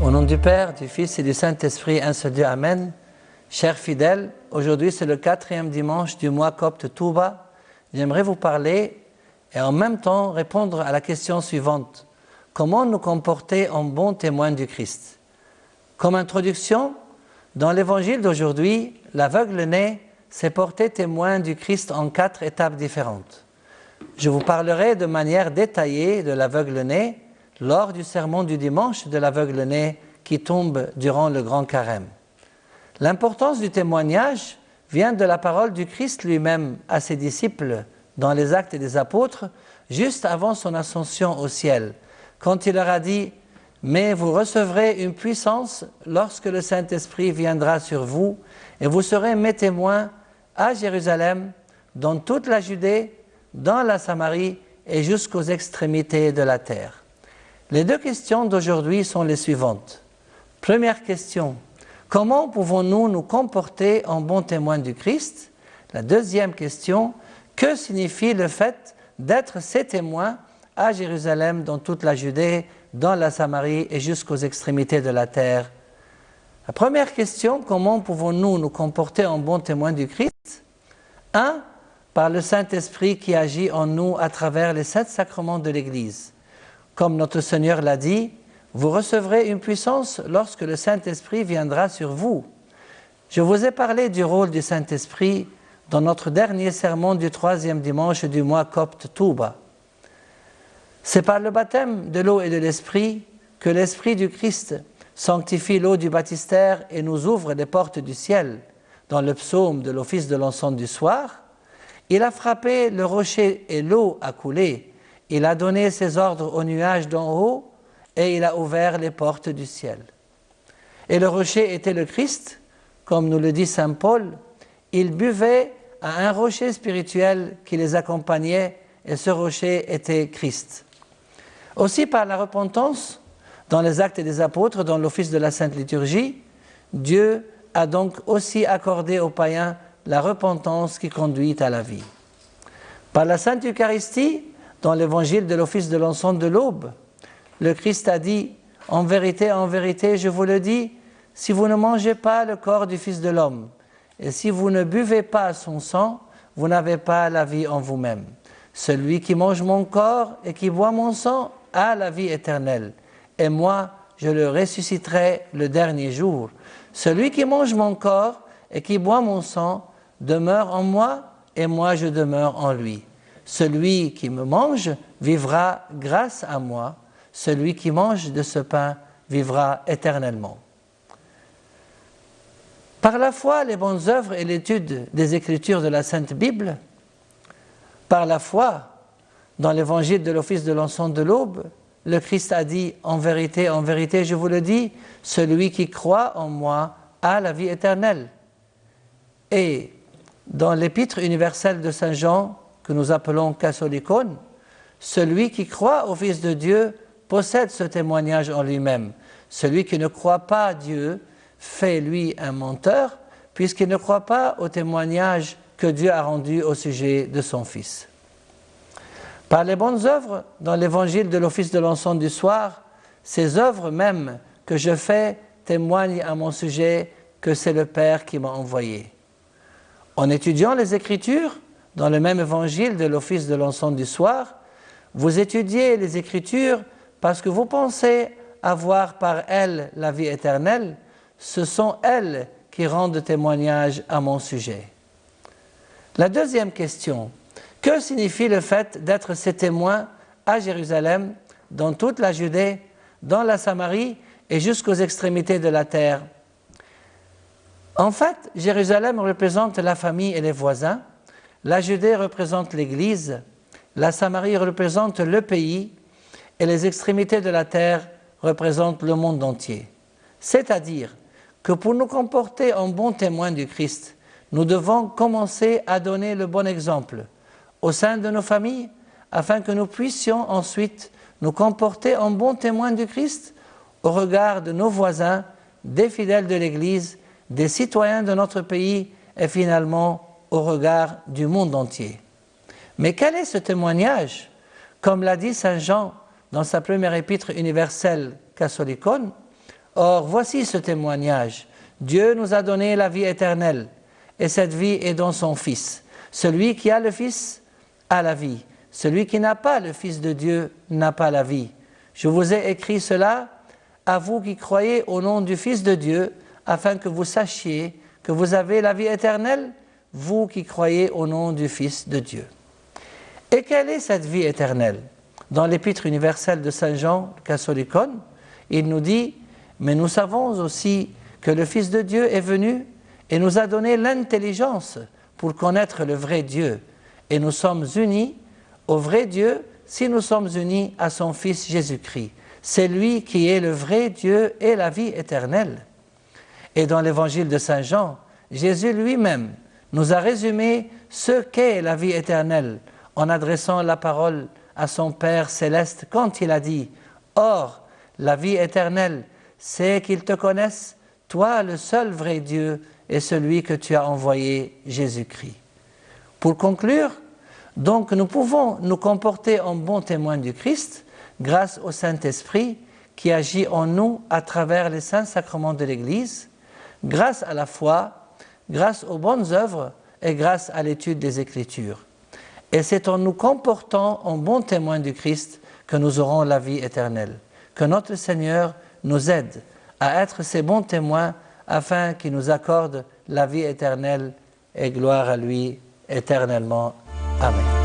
Au nom du Père, du Fils et du Saint-Esprit, un seul Dieu, Amen. Chers fidèles, aujourd'hui c'est le 4e dimanche du mois copte Touba. J'aimerais vous parler et en même temps répondre à la question suivante. Comment nous comporter en bons témoins du Christ? Comme introduction, dans l'évangile d'aujourd'hui, l'aveugle-né s'est porté témoin du Christ en 4 étapes différentes. Je vous parlerai de manière détaillée de l'aveugle-né lors du sermon du dimanche de l'aveugle-né qui tombe durant le grand carême. L'importance du témoignage vient de la parole du Christ lui-même à ses disciples dans les Actes des Apôtres, juste avant son ascension au ciel, quand il leur a dit « Mais vous recevrez une puissance lorsque le Saint-Esprit viendra sur vous, et vous serez mes témoins à Jérusalem, dans toute la Judée, dans la Samarie et jusqu'aux extrémités de la terre. » Les 2 questions d'aujourd'hui sont les suivantes. Première question, comment pouvons-nous nous comporter en bons témoins du Christ? La deuxième question, que signifie le fait d'être ses témoins à Jérusalem, dans toute la Judée, dans la Samarie et jusqu'aux extrémités de la terre? La première question, comment pouvons-nous nous comporter en bons témoins du Christ? 1. Par le Saint-Esprit qui agit en nous à travers les 7 sacrements de l'Église. Comme notre Seigneur l'a dit, vous recevrez une puissance lorsque le Saint-Esprit viendra sur vous. Je vous ai parlé du rôle du Saint-Esprit dans notre dernier sermon du 3e dimanche du mois copte Touba. C'est par le baptême de l'eau et de l'Esprit que l'Esprit du Christ sanctifie l'eau du baptistère et nous ouvre les portes du ciel. Dans le psaume de l'office de l'encens du soir, il a frappé le rocher et l'eau a coulé. Il a donné ses ordres aux nuages d'en haut et il a ouvert les portes du ciel. Et le rocher était le Christ, comme nous le dit saint Paul. Ils buvaient à un rocher spirituel qui les accompagnait et ce rocher était Christ. Aussi par la repentance, dans les Actes des Apôtres, dans l'office de la Sainte Liturgie, Dieu a donc aussi accordé aux païens la repentance qui conduit à la vie. Par la Sainte Eucharistie, dans l'évangile de l'office de l'encens de l'aube, le Christ a dit « En vérité, je vous le dis, si vous ne mangez pas le corps du Fils de l'homme, et si vous ne buvez pas son sang, vous n'avez pas la vie en vous-même. Celui qui mange mon corps et qui boit mon sang a la vie éternelle, et moi, je le ressusciterai le dernier jour. Celui qui mange mon corps et qui boit mon sang demeure en moi, et moi je demeure en lui. Celui qui me mange vivra grâce à moi. Celui qui mange de ce pain vivra éternellement. » Par la foi, les bonnes œuvres et l'étude des Écritures de la Sainte Bible, par la foi, dans l'évangile de l'office de l'encens de l'aube, le Christ a dit « En vérité, je vous le dis, celui qui croit en moi a la vie éternelle. » Et dans l'épître universelle de Saint Jean, que nous appelons Catholicon, celui qui croit au Fils de Dieu possède ce témoignage en lui-même. Celui qui ne croit pas à Dieu fait lui un menteur, puisqu'il ne croit pas au témoignage que Dieu a rendu au sujet de son Fils. Par les bonnes œuvres, dans l'évangile de l'office de l'encens du soir, ces œuvres même que je fais témoignent à mon sujet que c'est le Père qui m'a envoyé. En étudiant les Écritures, dans le même évangile de l'office de l'encens du soir, vous étudiez les Écritures parce que vous pensez avoir par elles la vie éternelle. Ce sont elles qui rendent témoignage à mon sujet. La deuxième question, que signifie le fait d'être ses témoins à Jérusalem, dans toute la Judée, dans la Samarie et jusqu'aux extrémités de la terre? En fait, Jérusalem représente la famille et les voisins, la Judée représente l'Église, la Samarie représente le pays et les extrémités de la terre représentent le monde entier. C'est-à-dire que pour nous comporter en bons témoins du Christ, nous devons commencer à donner le bon exemple au sein de nos familles afin que nous puissions ensuite nous comporter en bons témoins du Christ au regard de nos voisins, des fidèles de l'Église, des citoyens de notre pays et finalement au regard du monde entier. Mais quel est ce témoignage? Comme l'a dit saint Jean dans sa première épître universelle Catholicon, Or, voici ce témoignage. Dieu nous a donné la vie éternelle, et cette vie est dans son Fils. Celui qui a le Fils a la vie. Celui qui n'a pas le Fils de Dieu n'a pas la vie. Je vous ai écrit cela à vous qui croyez au nom du Fils de Dieu, afin que vous sachiez que vous avez la vie éternelle, vous qui croyez au nom du Fils de Dieu. Et quelle est cette vie éternelle? Dans l'Épître universelle de Saint Jean Chrysostom, il nous dit « Mais nous savons aussi que le Fils de Dieu est venu et nous a donné l'intelligence pour connaître le vrai Dieu. Et nous sommes unis au vrai Dieu si nous sommes unis à son Fils Jésus-Christ. C'est lui qui est le vrai Dieu et la vie éternelle. » Et dans l'Évangile de Saint Jean, Jésus lui-même nous a résumé ce qu'est la vie éternelle en adressant la parole à son Père céleste quand il a dit « Or, la vie éternelle, c'est qu'ils te connaissent, toi le seul vrai Dieu et celui que tu as envoyé, Jésus-Christ. » Pour conclure, donc nous pouvons nous comporter en bons témoins du Christ grâce au Saint-Esprit qui agit en nous à travers les saints sacrements de l'Église, grâce à la foi, grâce aux bonnes œuvres et grâce à l'étude des Écritures. Et c'est en nous comportant en bons témoins du Christ que nous aurons la vie éternelle. Que notre Seigneur nous aide à être ces bons témoins afin qu'il nous accorde la vie éternelle et gloire à lui éternellement. Amen.